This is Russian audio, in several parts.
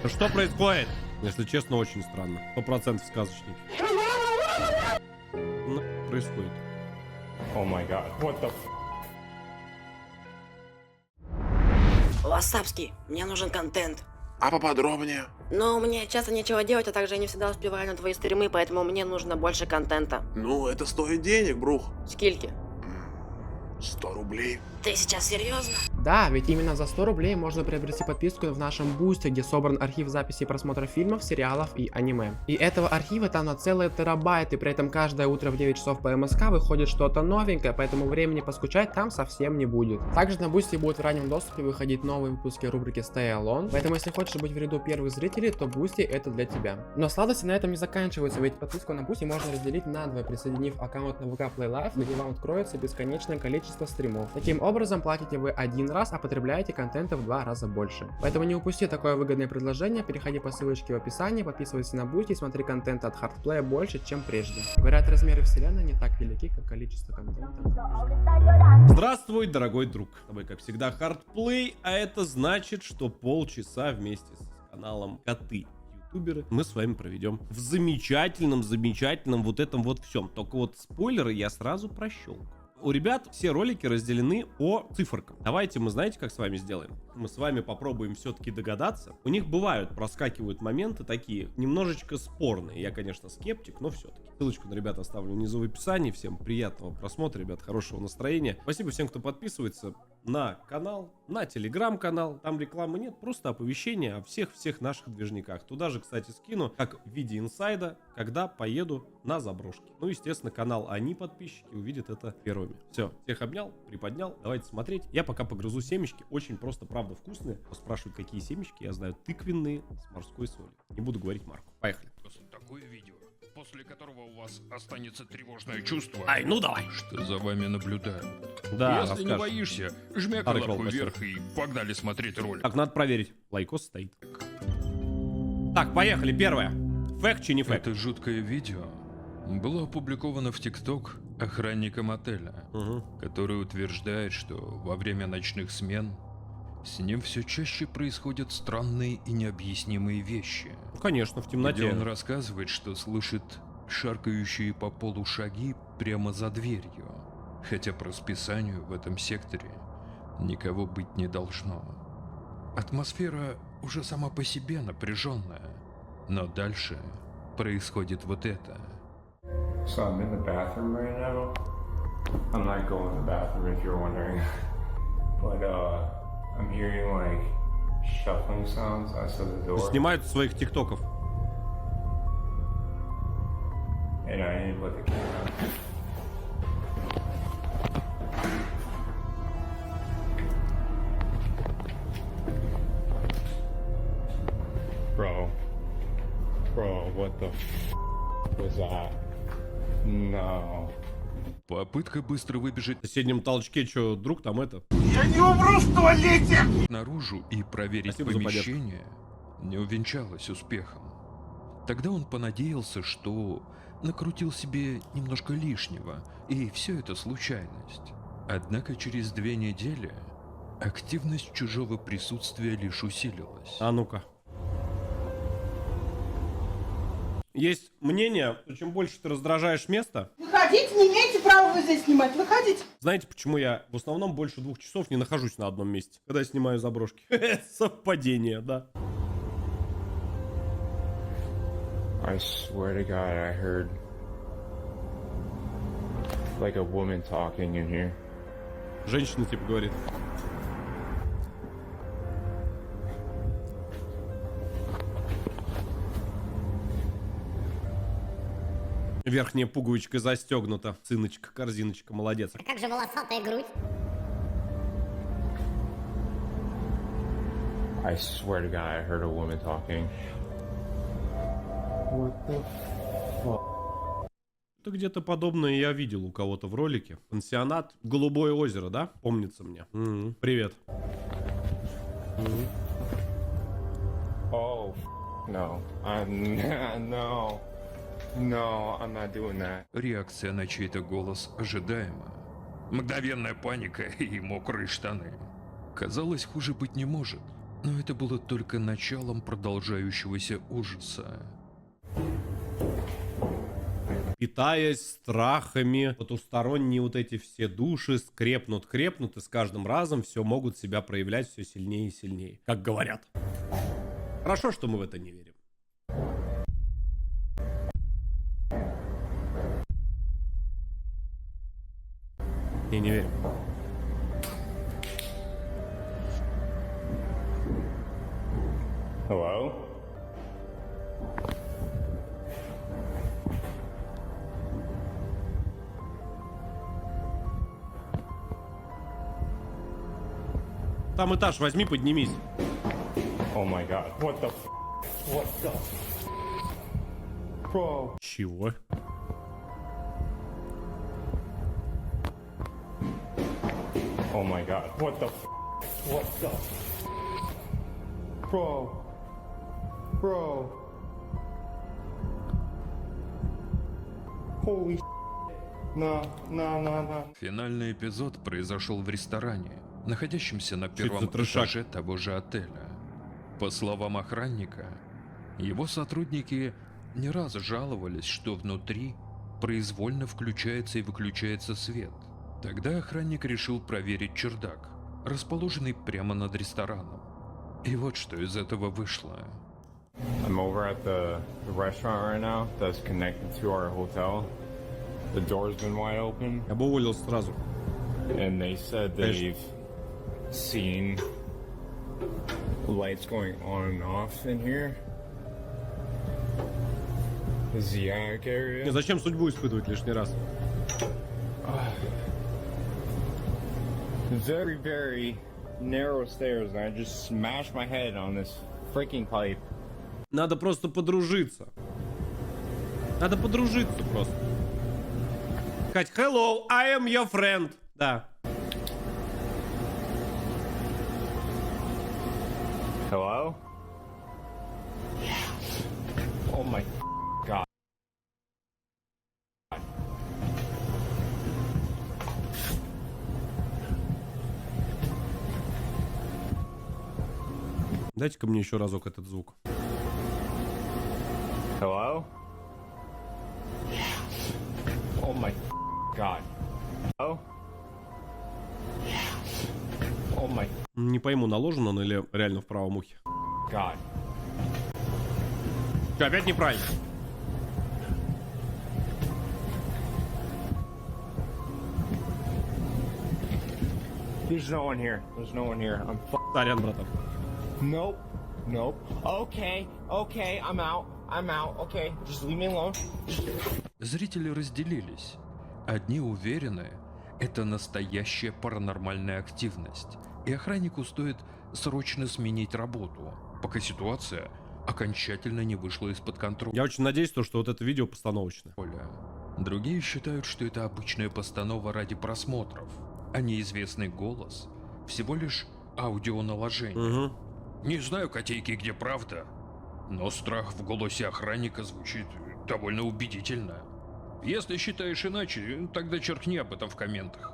Что происходит? Если честно, очень странно. 100% сказочник. Ну, происходит. Oh my god, what the f... Вассапский, мне нужен контент. А поподробнее? Но мне часто нечего делать, а также я не всегда успеваю на твои стримы, поэтому мне нужно больше контента. Ну, это стоит денег, брух. Скильки? 100 рублей. Ты сейчас серьезно? Да, ведь именно за 100 рублей можно приобрести подписку в нашем бусте, где собран архив записей просмотра фильмов, сериалов и аниме. И этого архива там на целые терабайты, при этом каждое утро в 9 часов по МСК выходит что-то новенькое, поэтому времени поскучать там совсем не будет. Также на бусте будут в раннем доступе выходить новые выпуски рубрики Stay Alone, поэтому если хочешь быть в ряду первых зрителей, то бусти это для тебя. Но сладости на этом не заканчиваются, ведь подписку на бусти можно разделить на два, присоединив аккаунт на VK Play Live, где вам откроется бесконечное количество стримов. Таким образом, платите вы один раз, а потребляете контента в 2 раза больше. Поэтому не упусти такое выгодное предложение, переходи по ссылочке в описании, подписывайся на Бусти и смотри контент от Hardplay больше, чем прежде. Говорят, размеры вселенной не так велики, как количество контента. Здравствуй, дорогой друг. С тобой, как всегда, Hardplay, а это значит, что полчаса вместе с каналом Коты ютуберы мы с вами проведем в замечательном вот этом вот всем. Только вот спойлеры я сразу прощелкаю. У ребят все ролики разделены по циферкам. Давайте мы, знаете, как с вами сделаем? Мы с вами попробуем все-таки догадаться. У них бывают, проскакивают моменты такие, немножечко спорные. Я, конечно, скептик, но все-таки. Ссылочку на ребят оставлю внизу в описании. Всем приятного просмотра, ребят, хорошего настроения. Спасибо всем, кто подписывается на канал, на телеграм-канал. Там рекламы нет, просто оповещения о всех наших движниках. Туда же, кстати, скину, как в виде инсайда, когда поеду на заброшки. Ну, естественно, канал «Они» подписчики увидят это первыми. Все, всех обнял, приподнял. Давайте смотреть. Я пока погрызу семечки. Очень просто, правда, вкусные. Спрашивают, какие семечки. Я знаю, тыквенные с морской солью. Не буду говорить марку. Поехали. Такое видео, после которого у вас останется тревожное чувство, Ай, ну давай. что за вами наблюдают. Да, Если не расскажешь. боишься, жмяк Старый лапку клоун, вверх и погнали смотреть ролик. Так, надо проверить. Лайкос стоит. Так, поехали. Первое. Фэк, чи не фэк? Это жуткое видео было опубликовано в ТикТок охранником отеля, Угу. который утверждает, что во время ночных смен с ним все чаще происходят странные и необъяснимые вещи. Ну, конечно, в Где темноте. он рассказывает, что слышит шаркающие по полу шаги прямо за дверью, хотя по расписанию в этом секторе никого быть не должно. Атмосфера уже сама по себе напряженная, но дальше происходит вот это. So I'm in the bathroom right now. I'm not going to the bathroom if you're wondering. But I'm hearing like shuffling sounds outside the door. Снимают своих тиктоков. And I need to put the camera. Bro, what the f was that? No. Попытка быстро выбежать В соседнем толчке, что, друг там это? наружу и проверить Спасибо за помещение не увенчалась успехом. Тогда он понадеялся, что накрутил себе немножко лишнего, и все это случайность. Однако через 2 недели активность чужого присутствия лишь усилилась. А ну-ка. Есть мнение, что чем больше ты раздражаешь место, Выходите, не имеете права вы здесь снимать. Выходите. знаете, почему я в основном больше 2 часов не нахожусь на одном месте, когда снимаю заброшки? Совпадение, да. I swear to God, I heard like a woman talking in here. Женщина типа говорит. Верхняя пуговичка застегнута. Сыночка, корзиночка, молодец. Как же волосатая грудь? I swear to God, I heard a woman talking. What the fuck? Это где-то подобное я видел у кого-то в ролике. Пансионат Голубое озеро, да? Помнится мне. Привет. Oh, no. No, I'm not doing that. Реакция на чей-то голос ожидаема. Мгновенная паника и мокрые штаны. Казалось, хуже быть не может. Но это было только началом продолжающегося ужаса. Питаясь страхами, потусторонние вот эти все души крепнут, и с каждым разом все могут себя проявлять все сильнее и сильнее, как говорят. Хорошо, что мы в это не верим. Не верим. Hello? Там этаж возьми, поднимись. Oh my god. What the f? What the Bro. Чего? Oh my god. What the f? What the Bro. Bro. Holy No. Финальный эпизод произошел в ресторане, находящемся на первом за трешак? этаже того же отеля. По словам охранника, его сотрудники не раз жаловались, что внутри произвольно включается и выключается свет. Тогда охранник решил проверить чердак, расположенный прямо над рестораном. И вот что из этого вышло. I'm over at the restaurant right now that's connected to our hotel. The door's been wide open, Я бы уволил сразу. and they said they've seen lights going on and off in here. This is the attic area. Зачем судьбу испытывать лишний раз? Very, very narrow stairs, and I just smashed my head on this freaking pipe. Надо просто подружиться. Надо подружиться просто. Сказать, hello, I am your friend. Да. Hello? Oh my god. Дайте-ка мне еще разок этот звук. Hello? Oh my god. Hello? Oh my Не пойму, наложен он или реально в правом ухе. god. Чё, опять неправильно? There's no one here. There's no one here. I'm Сорян, братан. Nope. Nope. Okay. Okay. I'm out. I'm out. Okay. Just leave me alone. Зрители разделились. Одни уверены, это настоящая паранормальная активность, и охраннику стоит срочно сменить работу, пока ситуация окончательно не вышла из-под контроля. Я очень надеюсь, что вот это видео постановочное. Другие считают, что это обычная постанова ради просмотров, а неизвестный голос всего лишь аудионаложение. Угу. Не знаю, котейки, где правда, но страх в голосе охранника звучит довольно убедительно. Если считаешь иначе, тогда черкни об этом в комментах.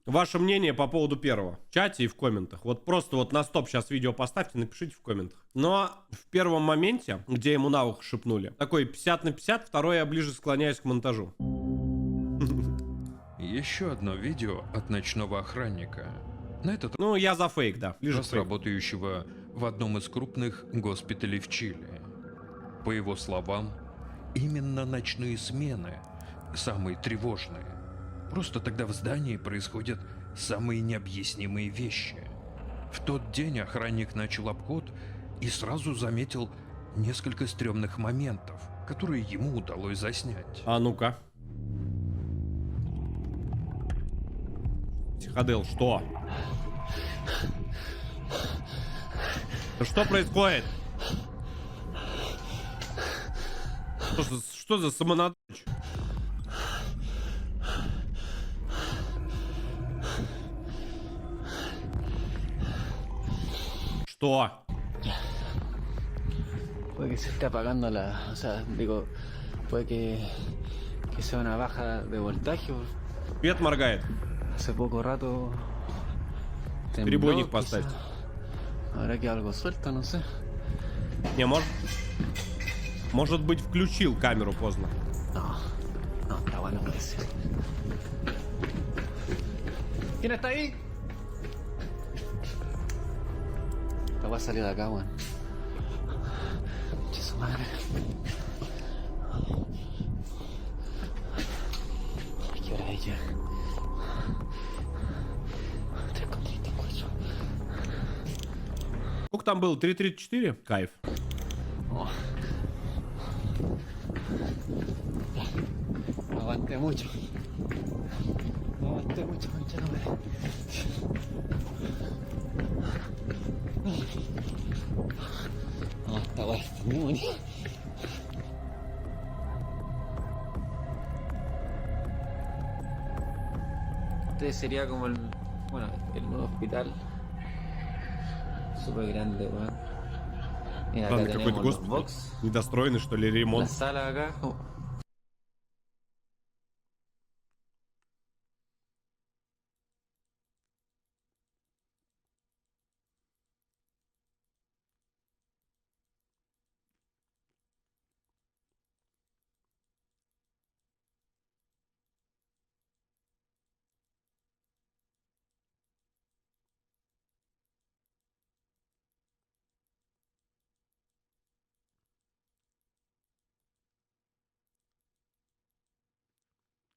Ваше мнение по поводу первого. В чате и в комментах. Вот просто вот на стоп сейчас видео поставьте, напишите в комментах. Но в первом моменте, где ему на ухо шепнули, такой 50/50, второй я ближе склоняюсь к монтажу. Еще одно видео от ночного охранника. На этот Ну, я за фейк, да. Ближе к раз фейку. работающего в одном из крупных госпиталей в Чили. По его словам, именно ночные смены самые тревожные. Просто тогда в здании происходят самые необъяснимые вещи. В тот день охранник начал обход и сразу заметил несколько стрёмных моментов, которые ему удалось заснять. А ну-ка. Психодел, что? Да что происходит? Что за самонадочь? Что? Puede que se esté apagando la... O sea, digo, puede que sea una baja de voltaje. Свет моргает. Hace poco rato Перебойник поставьте. Ahora que algo suelto, no sé. Не, может быть, включил камеру поздно. No, no, está bueno parece. ¿Quién está ahí? Te voy a salir de acá, weón. Che, su madre. Ay, ¿qué hora es ya? 3:34. Сколько там было? 3:34? Кайф. Oh. Aguanté mucho. Aguanté mucho, concha no me. No, está guay, está muy bonito. Este sería como el, bueno, el nuevo hospital. Súper grande, weón. Mira, acá Ладно, какой-то tenemos los госпиталь. box, Недостроенный, что ли, la ремонт. sala acá. Oh.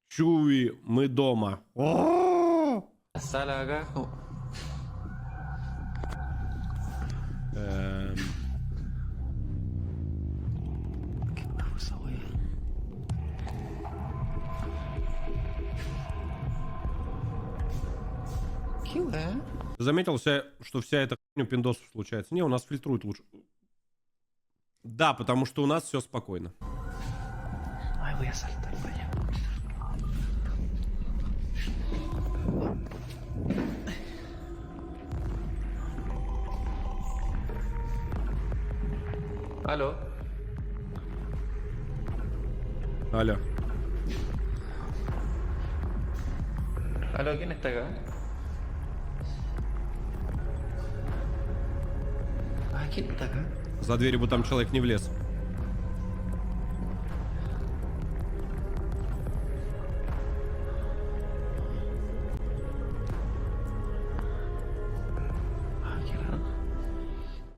Чуи, мы дома. La sala acá. Oh. Эм, ¿Qué bajo esa wea? ¿Qué wea? Заметил, что вся эта хуйня у пиндосов случается? Не, у нас фильтруют лучше. Да, потому что у нас все спокойно. Ay, voy a saltar para allá. Aló. Алло. Aló, ¿quién está acá? Ah, ¿quién está acá? За дверью бы там человек не влез. Ah, qué raro.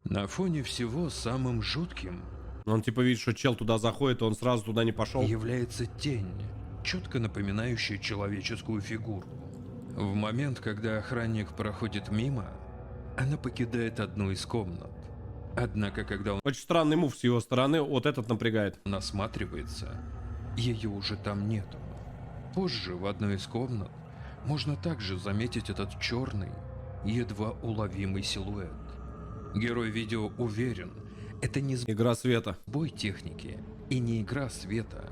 На фоне всего самым жутким Он типа видит, что чел туда заходит, и он сразу туда не пошел. является тень, четко напоминающая человеческую фигуру. В момент, когда охранник проходит мимо, она покидает одну из комнат. Однако, когда он Очень странный мув с его стороны, вот этот напрягает. осматривается, ее уже там нету. Позже в одной из комнат можно также заметить этот черный, едва уловимый силуэт. Герой видео уверен, это не Игра света. сбой техники и не игра света,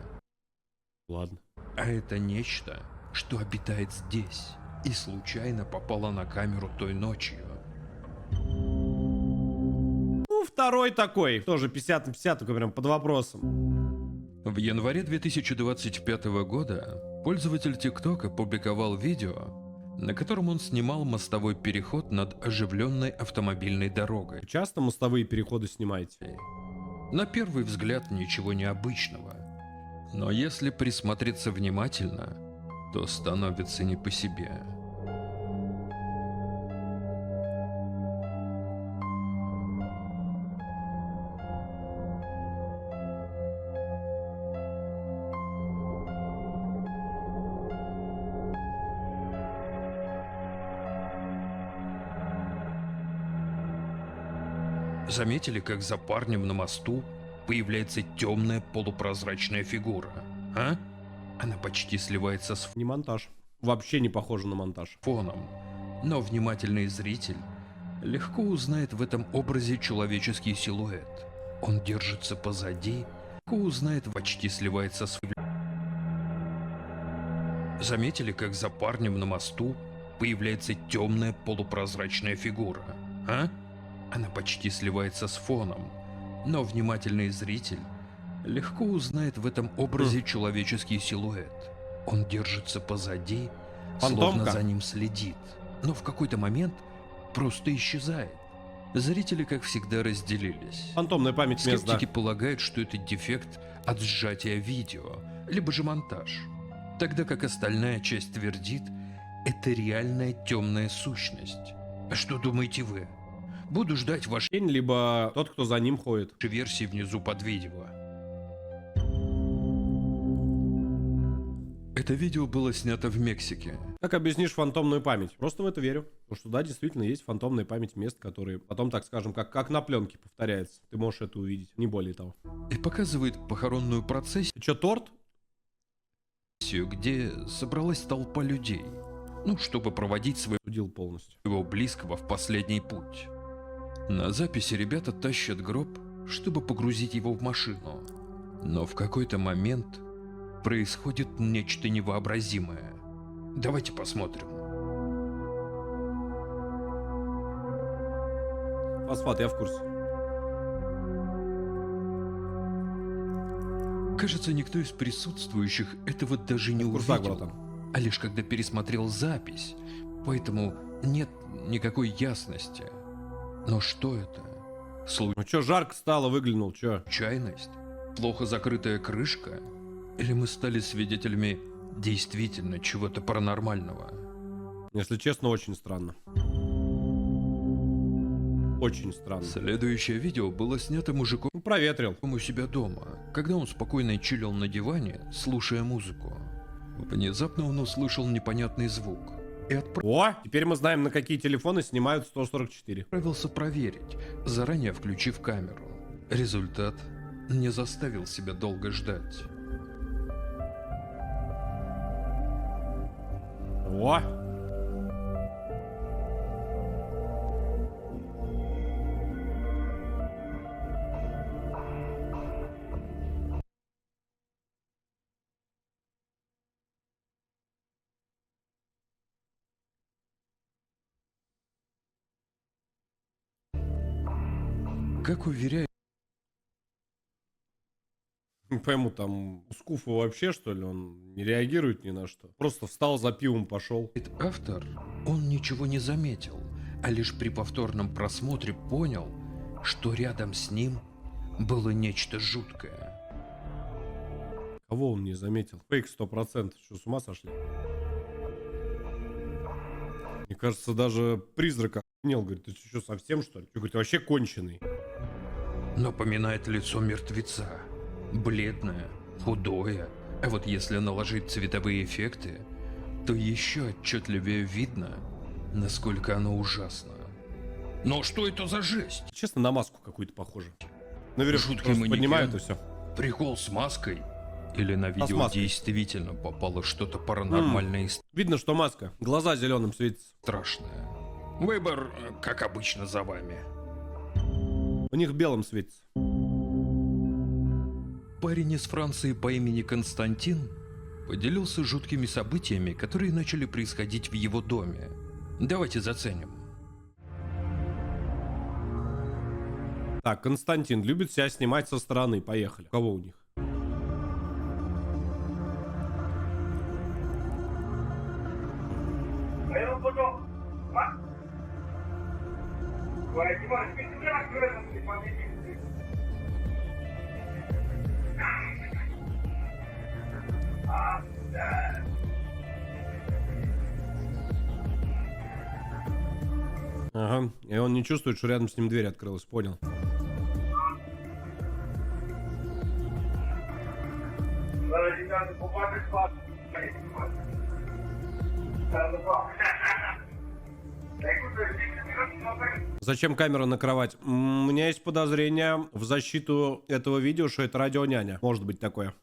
Ладно. а это нечто, что обитает здесь и случайно попало на камеру той ночью. Ну, второй такой. Тоже 50 на 50, только прям под вопросом. В январе 2025 года пользователь ТикТок опубликовал видео, на котором он снимал мостовой переход над оживленной автомобильной дорогой. Часто мостовые переходы снимаете? На первый взгляд ничего необычного, но если присмотреться внимательно, то становится не по себе. Заметили, как за парнем на мосту появляется темная полупрозрачная фигура, а? Она почти сливается с Не монтаж. Вообще не похоже на монтаж. фоном, но внимательный зритель легко узнает в этом образе человеческий силуэт. Он держится позади, легко узнает, почти сливается с... Заметили, как за парнем на мосту появляется темная полупрозрачная фигура, а? Она почти сливается с фоном, но внимательный зритель легко узнает в этом образе человеческий силуэт. Он держится позади, словно Фантомка. за ним следит. Но в какой-то момент просто исчезает. Зрители, как всегда, разделились. Фантомная память мест, да. Скептики полагают, что это дефект от сжатия видео, либо же монтаж. Тогда как остальная часть твердит, это реальная темная сущность. А что думаете вы? Буду ждать вашей Тень, либо тот, кто за ним ходит. версии внизу под видео. Это видео было снято в Мексике. Как объяснишь фантомную память? Просто в это верю. Потому что да, действительно есть фантомная память мест, которые потом, так скажем, как на пленке повторяется. Ты можешь это увидеть, не более того. И показывает похоронную процессию, Ты чё, торт? где собралась толпа людей. Ну, чтобы проводить Судил полностью. своего близкого в последний путь. На записи ребята тащат гроб, чтобы погрузить его в машину. Но в какой-то момент происходит нечто невообразимое. Давайте посмотрим. Фосфат, я в курсе. Кажется, никто из присутствующих этого даже не В курсах, увидел, братан. а лишь когда пересмотрел запись, поэтому нет никакой ясности. Но что это? Ну чё, жарко стало, выглянул, чё? Случайность? Плохо закрытая крышка? Или мы стали свидетелями действительно чего-то паранормального? Если честно, очень странно. Очень странно. Следующее видео было снято мужиком Ну, проветрил. у себя дома, когда он спокойно чилил на диване, слушая музыку. Внезапно он услышал непонятный звук и О, теперь мы знаем, на какие телефоны снимают 144. отправился проверить, заранее включив камеру. Результат не заставил себя долго ждать. О! Как уверяет Не пойму, там у Скуфа вообще, что ли, он не реагирует ни на что. Просто встал за пивом, пошел. автор, он ничего не заметил, а лишь при повторном просмотре понял, что рядом с ним было нечто жуткое. Кого он не заметил? Фейк 100%. Что, с ума сошли? Мне кажется, даже призрак охренел. Говорит, ты что, совсем, что ли? Что, говорит, ты вообще конченый. Напоминает лицо мертвеца. Бледное, худое. А вот если наложить цветовые эффекты, то еще отчетливее видно, насколько оно ужасно. Но что это за жесть? Честно, на маску какую-то похоже. Наверх Жуткий просто манекен. поднимают и все. Прикол с маской? Или на видео маской. действительно попало что-то паранормальное и Видно, что маска. Глаза зеленым светятся. страшное? Выбор, как обычно, за вами. У них белым светится. Парень из Франции по имени Константин поделился жуткими событиями, которые начали происходить в его доме. Давайте заценим. Так, Константин любит себя снимать со стороны. Поехали. У кого у них? Ага, и он не чувствует, что рядом с ним дверь открылась, понял. Зачем камера на кровать? У меня есть подозрение в защиту этого видео, что это радионяня. Может быть такое.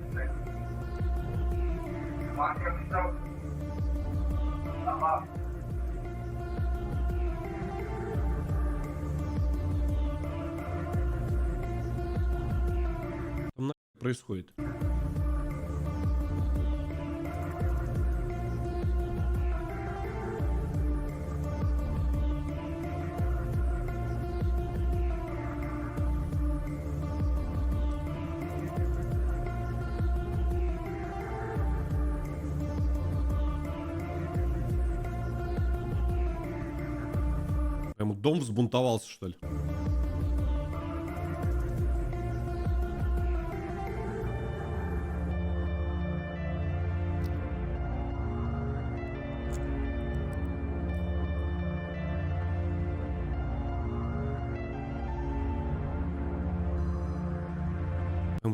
Там нахуй происходит. Прям дом взбунтовался, что ли?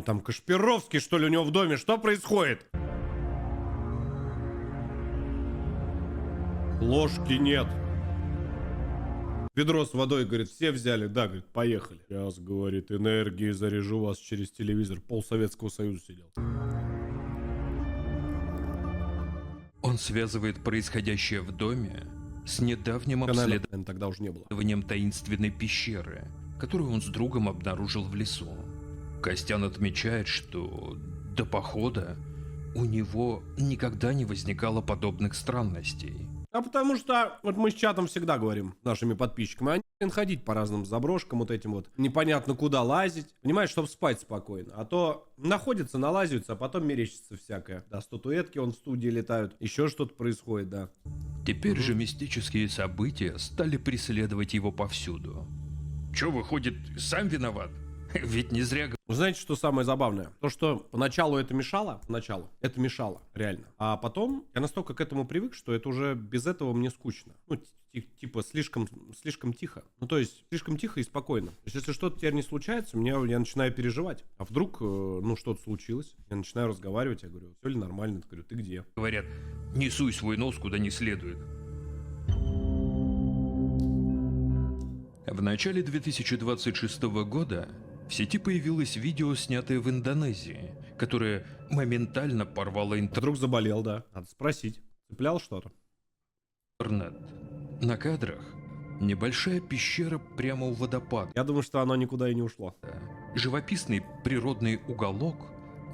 Там Кашпировский, что ли, у него в доме? Что происходит? Ложки нет. Ведро с водой, говорит, все взяли. Да, говорит, поехали. Сейчас, говорит, энергии заряжу вас через телевизор. Пол Советского Союза сидел. Он связывает происходящее в доме с недавним Наверное, тогда уже не было. обследованием таинственной пещеры, которую он с другом обнаружил в лесу. Костян отмечает, что до похода у него никогда не возникало подобных странностей. А потому что, вот мы с чатом всегда говорим, нашими подписчиками, они ходить по разным заброшкам, вот этим вот, непонятно куда лазить, понимаешь, чтобы спать спокойно. А то находятся, налазятся, а потом мерещится всякое. Да, статуэтки вон в студии летают, еще что-то происходит, да. Теперь же мистические события стали преследовать его повсюду. Чё, выходит, сам виноват? Ведь не зря... Вы знаете, что самое забавное? То, что поначалу это мешало, реально. А потом я настолько к этому привык, что это уже без этого мне скучно. Ну, типа, слишком тихо. Ну, то есть, слишком тихо и спокойно. То есть, если что-то теперь не случается, я начинаю переживать. А вдруг, ну, что-то случилось? Я начинаю разговаривать, я говорю, все ли нормально? Я говорю, ты где? Говорят, не суй свой нос куда не следует. В начале 2026 года в сети появилось видео, снятое в Индонезии, которое моментально порвало Вдруг заболел, да. Надо спросить. Цеплял что-то? интернет. На кадрах небольшая пещера прямо у водопада. Я думаю, что оно никуда и не ушло. Живописный природный уголок,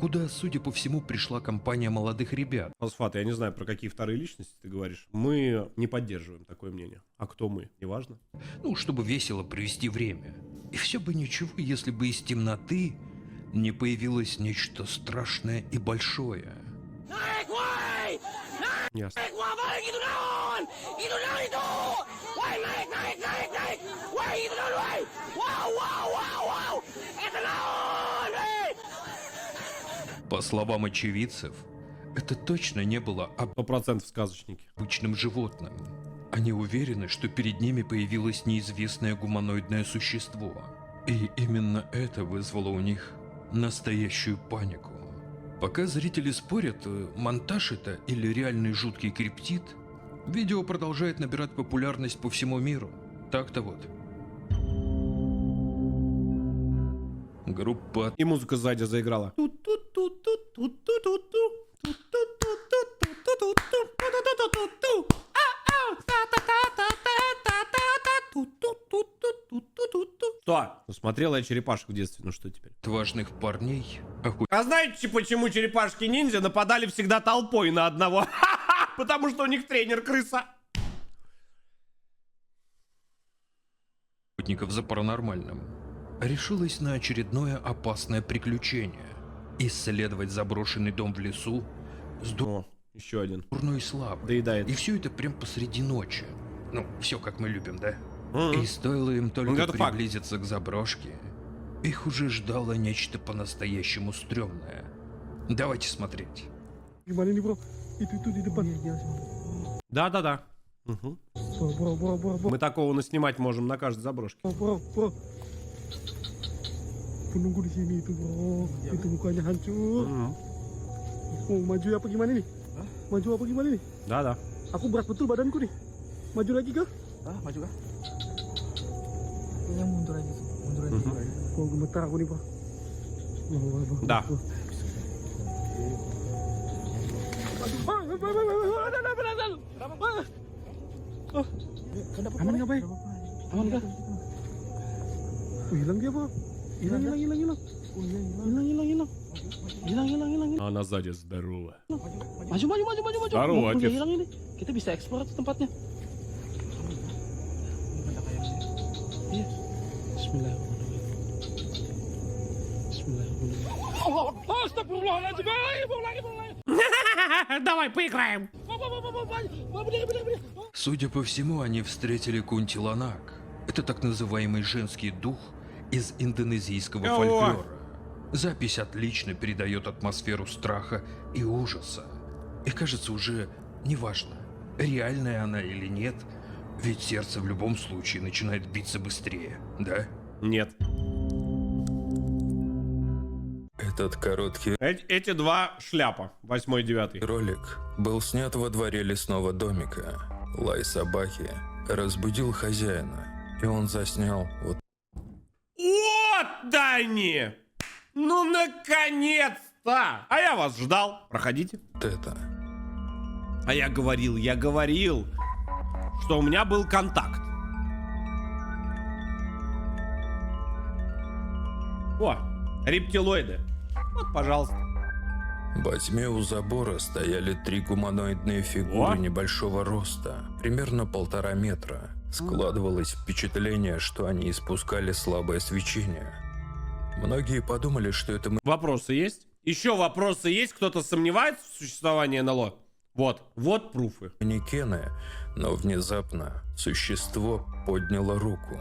куда, судя по всему, пришла компания молодых ребят. Фосфат, я не знаю, про какие вторые личности ты говоришь. Мы не поддерживаем такое мнение. А кто мы? Неважно. Ну, чтобы весело провести время. И все бы ничего, если бы из темноты не появилось нечто страшное и большое. Ясно. По словам очевидцев, это точно не было 100% сказочники. обычным животным. Они уверены, что перед ними появилось неизвестное гуманоидное существо. И именно это вызвало у них настоящую панику. Пока зрители спорят, монтаж это или реальный жуткий криптид, видео продолжает набирать популярность по всему миру. Так-то вот. Группа И музыка сзади заиграла. Что? Ну, смотрела я черепашек в детстве, ну что теперь? отважных парней А знаете, почему черепашки-ниндзя нападали всегда толпой на одного? Потому что у них тренер крыса. охотников за паранормальным решилась на очередное опасное приключение. Исследовать заброшенный дом в лесу с О, еще один. дурной славой. Доедает. И все это прям посреди ночи. Ну, все как мы любим, да? Мгм. И стоило им только Это факт. приблизиться к заброшке, их уже ждало нечто по-настоящему стрёмное. Давайте смотреть. Gimana nih bro? Itu di depan. Да-да-да. Мгм. Bro. Мы такого наснимать можем на каждой заброшке. Bro. Penunggu di sini itu bro. Itu mukanya hancur. Мгм. Mau maju apa gimana nih? Maju apa gimana nih? Да-да. Aku berat betul badanku nih. Maju lagi kah? Maju kah? Kayaknya mundur aja. Mundur aja. Mhm. Oh gemetar aku nih bro. Да. Aman nggak bay? Aman kah? Hilang dia bro. Hilang. Hilang. Она сзади здоровая. Maju. Здорово, Mobilnya отец. hilang ini. Kita bisa eksplor tuh tempatnya. Iya. Bismillahirrahmanirrahim. Astagfirullahaladzim. Давай поиграем. Судя по всему, они встретили Кунтиланак, Это так называемый женский дух из индонезийского О! фольклора. Запись отлично передает атмосферу страха и ужаса. И кажется уже неважно, реальная она или нет, ведь сердце в любом случае начинает биться быстрее, да? Нет. Этот короткий Эти два шляпа. 8 и 9. ролик был снят во дворе лесного домика. Лай собаки разбудил хозяина, и он заснял вот Вот они! Ну, наконец-то! А я вас ждал. Проходите. это. А я говорил, что у меня был контакт. О, рептилоиды. Вот, пожалуйста. Во тьме у забора стояли 3 гуманоидные фигуры О! небольшого роста, примерно 1,5 метра. Складывалось впечатление, что они испускали слабое свечение. Многие подумали, что это Вопросы есть? Еще вопросы есть? Кто-то сомневается в существовании НЛО? Вот пруфы. манекены, но внезапно существо подняло руку.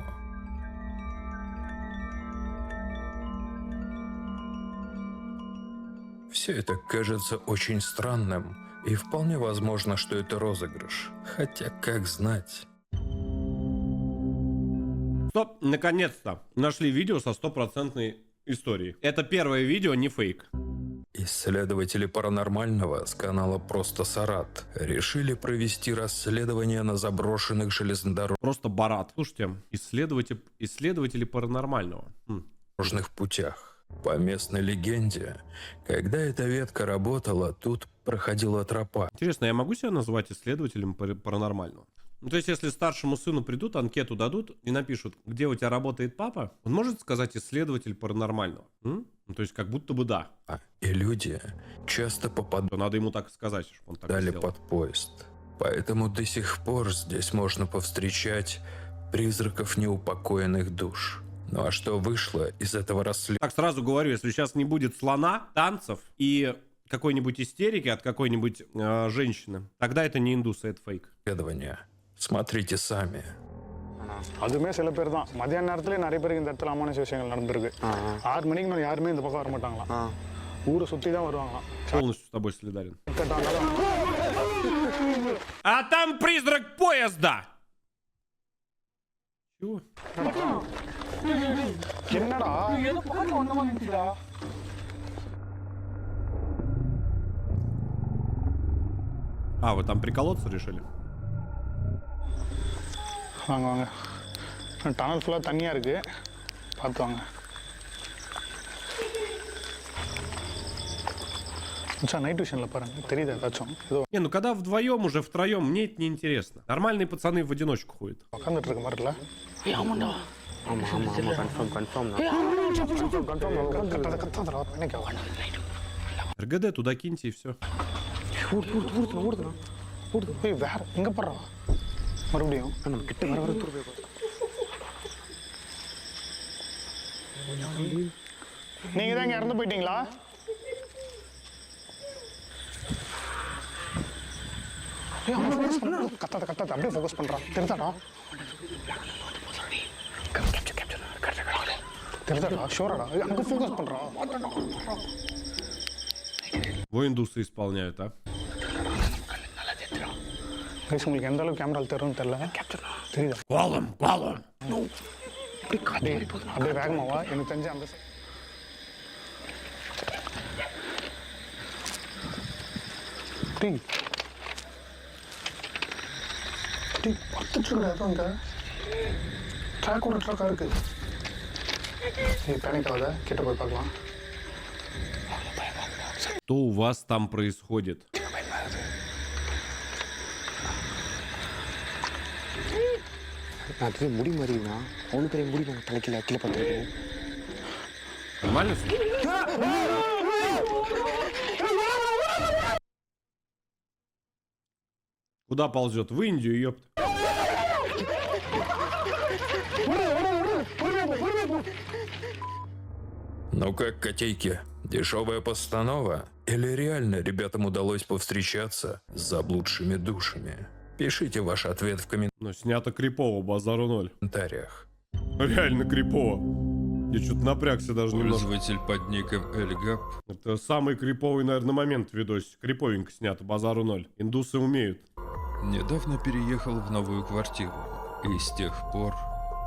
Все это кажется очень странным, и вполне возможно, что это розыгрыш. Хотя, как знать. Стоп, наконец-то нашли видео со 100% историей. Это первое видео, не фейк. Исследователи паранормального с канала «Просто Сарат» решили провести расследование на заброшенных железнодорожных Просто барат. Слушайте, исследователи паранормального. путях. По местной легенде, когда эта ветка работала, тут проходила тропа. Интересно, я могу себя назвать исследователем паранормального? Ну, то есть, если старшему сыну придут, анкету дадут и напишут, где у тебя работает папа, он может сказать исследователь паранормального? Ну, то есть, как будто бы да. И люди часто попадали То надо ему так и сказать, чтобы он так и сделал. под поезд. Поэтому до сих пор здесь можно повстречать призраков неупокоенных душ. Ну а что вышло из этого расследования? Так, сразу говорю, если сейчас не будет слона, танцев и какой-нибудь истерики от какой-нибудь женщины, тогда это не индусы, это фейк. Смотрите сами. அதுமே சில பேர் தான் மதியான நேரத்துல நிறைய பேருக்கு இந்த இடத்துல அமானுஷ விஷயங்கள் நடந்திருக்கு 6 மணிக்கு மேல யாருமே இந்த பக்கம் வர மாட்டாங்களாம் ஊரை சுத்தி தான் வருவாங்களாம் Полностью с тобой солидарен. А там призрак поезда! Чего? என்னடா А, вы там приколоться решили? வாங்க வாங்க டனல் ஃபுல்லாக தண்ணியாக இருக்கு பார்த்து வாங்க மச்சான் நைட் விஷனில் பாருங்க தெரியுது ஏதாச்சும் ஏதோ Не, ну когда вдвоем, уже втроем, мне это не интересно. Нормальные пацаны в одиночку ходят. உட்காந்துட்டு இருக்க மாதிரி இல்லை РГД туда киньте и все. வேற எங்கே போடுறா மறுபடியும் நீங்க தான் இங்க இறந்து போயிட்டீங்களா கத்தாத கத்தாத அப்படியே ஃபோக்கஸ் பண்றான் தெரிதாடா தெரிதாடா ஷோராடா அங்க ஃபோக்கஸ் பண்றான் Во индусы исполняют, а? கைஸ் உங்களுக்கு எந்த அளவுக்கு கேமரால தெரியும்னு தெரியல தெரியுதா Валом, валом! அப்படியே வேகமாவா எனக்கு தெரிஞ்சு அந்த டேய் டேய் பார்த்துட்டு இருக்கா அங்க ட்ராக்கோட ட்ராக்கா இருக்கு நீ பேனிக் ஆகாத கிட்ட போய் பார்க்கலாம் Что у вас там происходит? அது முடி மாதிரினா அவனுக்கு பெரிய முடி நான் தலைக்கல கீழே பார்த்துருக்கேன் Нормально всё? Куда ползет? В Индию, ёпта. Ну как, котейки, дешевая постанова? Или реально ребятам удалось повстречаться с заблудшими душами? Пишите ваш ответ в Но снято крипово, базару ноль. комментариях. Реально крипово. Я что-то напрягся даже немножко. Пользователь под ником Эльгап Это самый криповый, наверное, момент в видосе. Криповенько снято, базару ноль. Индусы умеют. недавно переехал в новую квартиру. И с тех пор,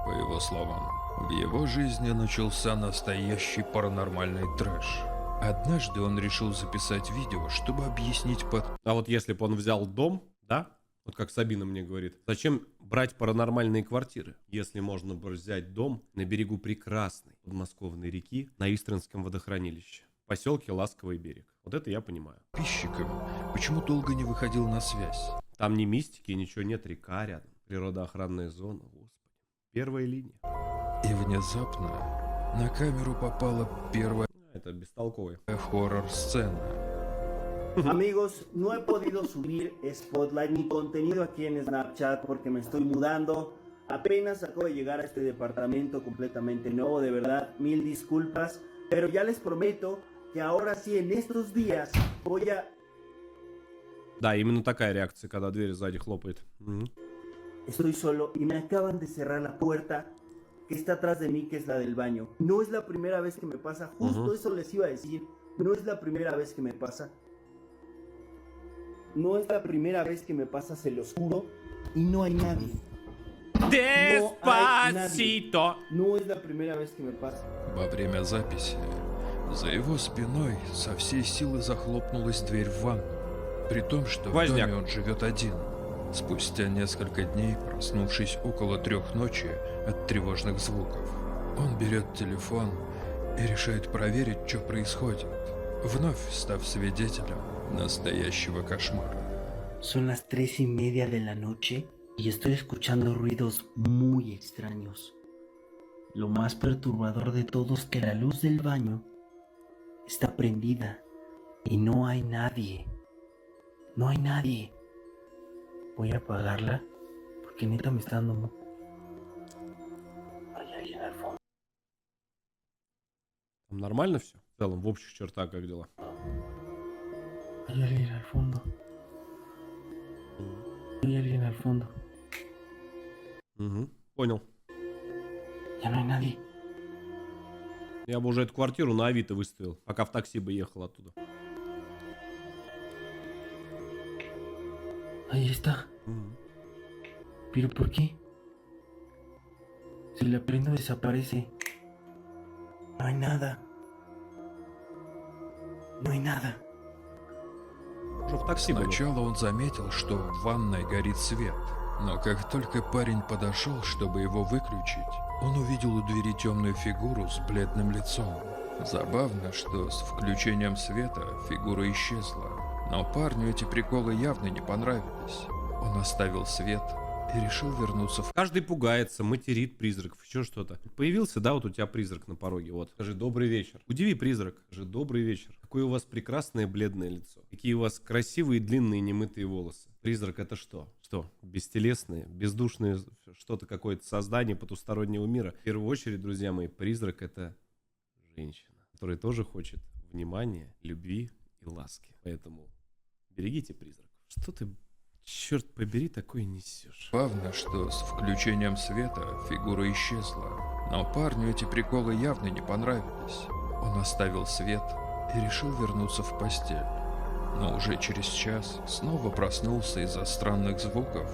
по его словам, в его жизни начался настоящий паранормальный трэш. Однажды он решил записать видео, чтобы объяснить А вот если бы он взял дом, да, вот как Сабина мне говорит, зачем брать паранормальные квартиры, если можно взять дом на берегу прекрасной подмосковной реки на Истринском водохранилище, в поселке Ласковый берег. Вот это я понимаю. подписчикам, почему долго не выходил на связь. Там ни мистики, ничего нет, река рядом, природоохранная зона, господи, первая линия. И внезапно на камеру попала первая Это бестолковый. хоррор-сцена. Amigos, no he podido subir Spotlight ni contenido aquí en Snapchat porque me estoy mudando. Apenas acabo de llegar a este departamento completamente nuevo, de verdad, mil disculpas. Pero ya les prometo que ahora sí, en estos días, voy a... Да, именно такая реакция, когда дверь сзади хлопает. Estoy solo y me acaban de cerrar la puerta que está atrás de mí, que es la del baño. No es la primera vez que me pasa, justo eso les iba a decir. No es la primera vez que me pasa. No es la primera vez que me pasa, se los juro. Y no hay nadie. Деспасито! No es la primera vez que me pasa. Во время записи за его спиной со всей силы захлопнулась дверь в ванну, при том, что Возняк. в доме он живет один. Спустя несколько дней, проснувшись около 3 ночи от тревожных звуков, он берет телефон и решает проверить, что происходит, вновь став свидетелем настоящего кошмара. Son las 3:30 de la noche y estoy escuchando ruidos muy extraños. Lo más perturbador de todo es que la luz del baño está prendida y no hay nadie. No hay nadie. Voy a apagarla porque neta me está dando... Hay alguien al fondo. Там нормально все? В целом, в общих чертах, как дела? Hay alguien al fondo. Hay alguien al fondo. Понял. Ya no hay nadie. Я бы уже эту квартиру на Авито выставил, пока в такси бы ехал оттуда. Ahí está. ¿Pero por qué? Si la prendo desaparece. No hay nada. No hay nada. Уже в такси было. Сначала он заметил, что в ванной горит свет, но как только парень подошел, чтобы его выключить, он увидел у двери темную фигуру с бледным лицом. Забавно, что с включением света фигура исчезла, но парню эти приколы явно не понравились. Он оставил свет и решил вернуться в... Каждый пугается, материт призраков, еще что-то. Появился, да, вот у тебя призрак на пороге, вот. Скажи «добрый вечер». Удиви призрак, скажи «добрый вечер». Какое у вас прекрасное бледное лицо. Какие у вас красивые длинные немытые волосы. Призрак это что? Что? Бестелесное, бездушное, что-то какое-то создание потустороннего мира. В первую очередь, друзья мои, призрак это женщина, которая тоже хочет внимания, любви и ласки. Поэтому берегите призраков. Что ты, черт побери, такое несешь? Забавно, что с включением света фигура исчезла, но парню эти приколы явно не понравились. Он оставил свет и решил вернуться в постель. Но уже через час снова проснулся из-за странных звуков.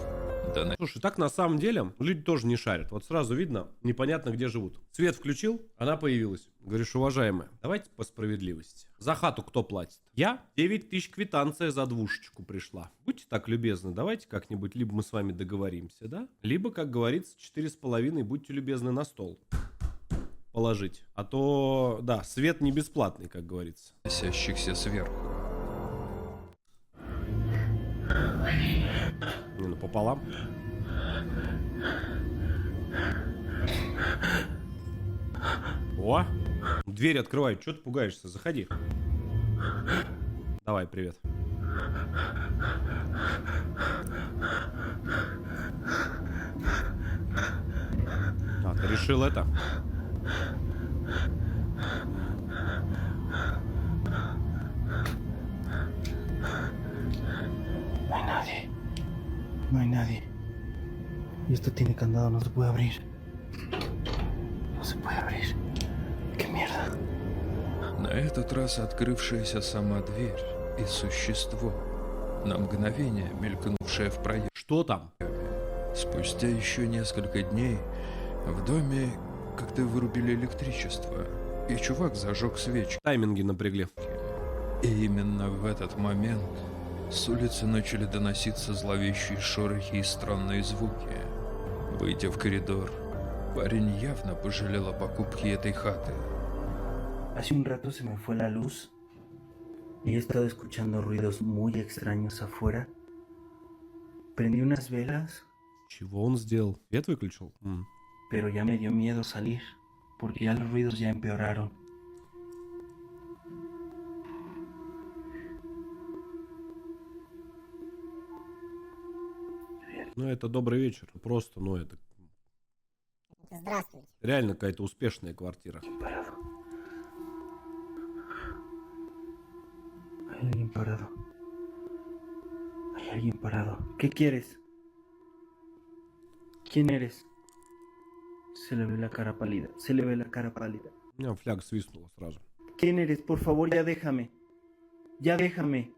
Слушай, так на самом деле люди тоже не шарят. Вот сразу видно, непонятно где живут. Свет включил, она появилась. Говоришь, уважаемая, давайте по справедливости. За хату кто платит? Я? 9 тысяч квитанция за двушечку пришла. Будьте так любезны, давайте как-нибудь, либо мы с вами договоримся, да? Либо, как говорится, 4,5 будьте любезны на стол положить. А то, да, свет не бесплатный, как говорится. Носящихся сверху. Не, ну пополам. О! Дверь открывают, что ты пугаешься? Заходи. Давай, привет. А, ты решил это? No hay nadie. Y esto tiene candado, no se puede abrir. No se puede abrir. ¡Qué mierda! На этот раз открывшаяся сама дверь и существо, на мгновение мелькнувшее в проеме. Что там? Спустя еще несколько дней в доме как-то вырубили электричество, и чувак зажег свечи. Тайминги напрягли. И именно в этот момент с улицы начали доноситься зловещие шорохи и странные звуки. Выйдя в коридор, парень явно пожалел о покупке этой хаты. Hace un rato se me fue la luz y he estado escuchando ruidos muy extraños afuera. Prendí unas velas, Чего он сделал? Свет выключил? pero ya me dio miedo salir porque ya los ruidos ya empeoraron. Ну, это добрый вечер. Просто, ну, это... Здравствуйте. Реально какая-то успешная квартира. Parado. Hay alguien parado. Hay alguien parado. ¿Qué quieres? ¿Quién eres? Se le ve la cara pálida. Se le ve la cara pálida. У меня фляга свистнула сразу. ¿Quién eres? Por favor, ya déjame. Ya déjame.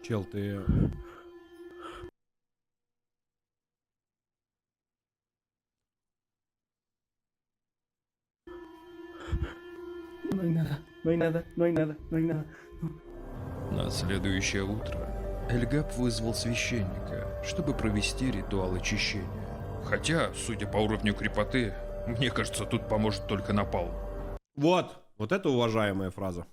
Чел, ты... No hay nada. No hay nada. No hay nada. No hay nada. На следующее утро Эльгаб вызвал священника, чтобы провести ритуал очищения. Хотя, судя по уровню крепоты, мне кажется, тут поможет только напалм. Вот это уважаемая фраза.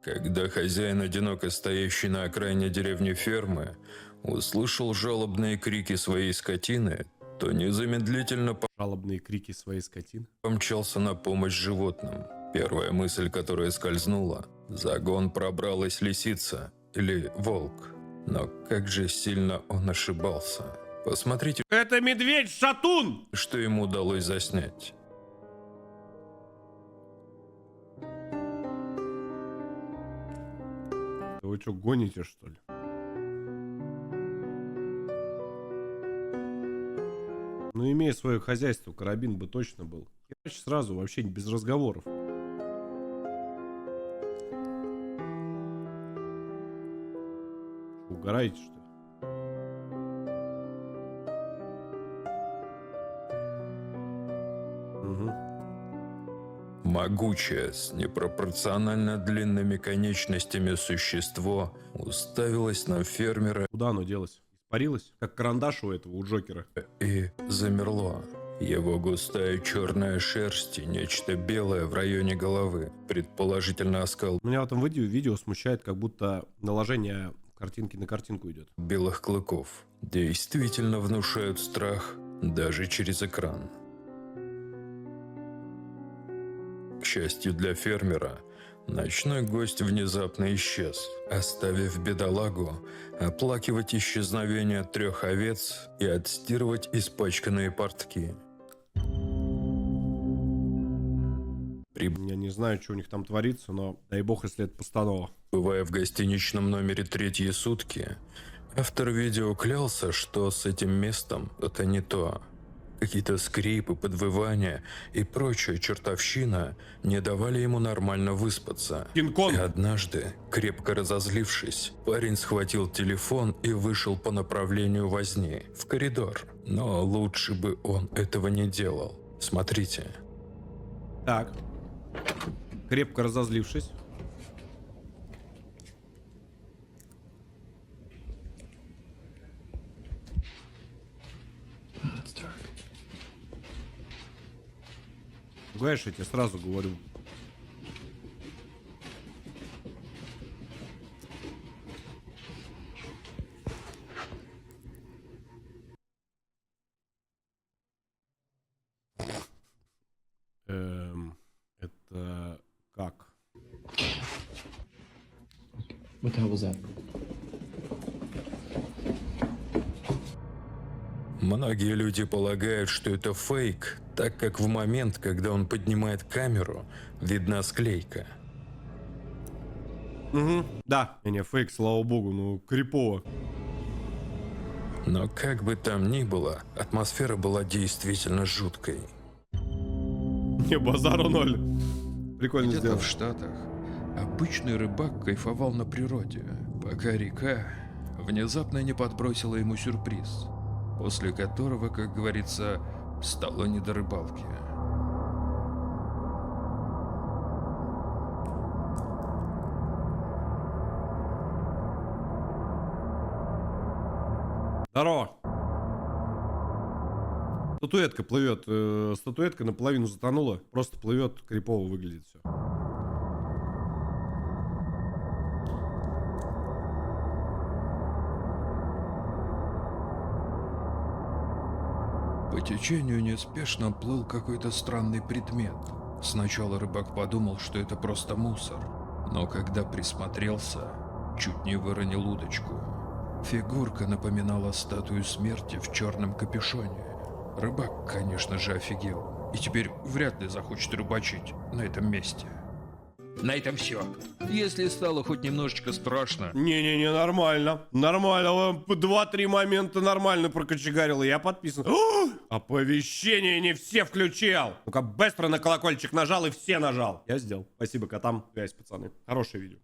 Когда хозяин, одиноко стоящий на окраине деревни фермы, услышал жалобные крики своей скотины, то незамедлительно Жалобные крики своей скотины. помчался на помощь животным. Первая мысль, которая скользнула – в загон пробралась лисица или волк. Но как же сильно он ошибался. Посмотрите, Это медведь-шатун! что ему удалось заснять. Вы что, гоните, что ли? Ну, имея свое хозяйство, карабин бы точно был. Иначе сразу, вообще без разговоров. Угораете, что ли? Угу. Могучее, с непропорционально длинными конечностями существо уставилось на фермера Куда оно делось? Испарилось? Как карандаш у этого, у Джокера. и замерло. Его густая черная шерсть и нечто белое в районе головы, предположительно оскал Меня в этом видео смущает, как будто наложение картинки на картинку идет. белых клыков, действительно внушают страх даже через экран. К счастью для фермера, ночной гость внезапно исчез, оставив бедолагу оплакивать исчезновение 3 овец и отстирывать испачканные портки. Я не знаю, что у них там творится, но дай бог, если это постанова. Бывая в гостиничном номере 3-е сутки, автор видео клялся, что с этим местом это не то. Какие-то скрипы, подвывания и прочая чертовщина не давали ему нормально выспаться. Кинг-Конг! И однажды, крепко разозлившись, парень схватил телефон и вышел по направлению возни, в коридор. Но лучше бы он этого не делал. Смотрите. Так. Крепко разозлившись. Знаешь, я тебе сразу говорю. Это как? What the hell was that? Многие люди полагают, что это фейк, так как в момент, когда он поднимает камеру, видна склейка. Угу. Да. Не, фейк, слава богу, ну крипово. Но как бы там ни было, атмосфера была действительно жуткой. Не, базару ноль. Прикольно Где-то сделано. в Штатах обычный рыбак кайфовал на природе, пока река внезапно не подбросила ему сюрприз, после которого, как говорится, стало не до рыбалки. Здорово. Статуэтка плывет. Статуэтка наполовину затонула. Просто плывет, крипово выглядит все. По течению неспешно плыл какой-то странный предмет. Сначала рыбак подумал, что это просто мусор, но когда присмотрелся, чуть не выронил удочку. Фигурка напоминала статую смерти в черном капюшоне. Рыбак, конечно же, офигел. И теперь вряд ли захочет рыбачить на этом месте. На этом все. Если стало хоть немножечко страшно... Не-не-не, нормально. Нормально. 2-3 момента нормально прокочегарил. Я подписан. О! Оповещение не все включал. Ну-ка, быстро на колокольчик нажал и все нажал. Я сделал. Спасибо котам. Гайс, пацаны. Хорошее видео.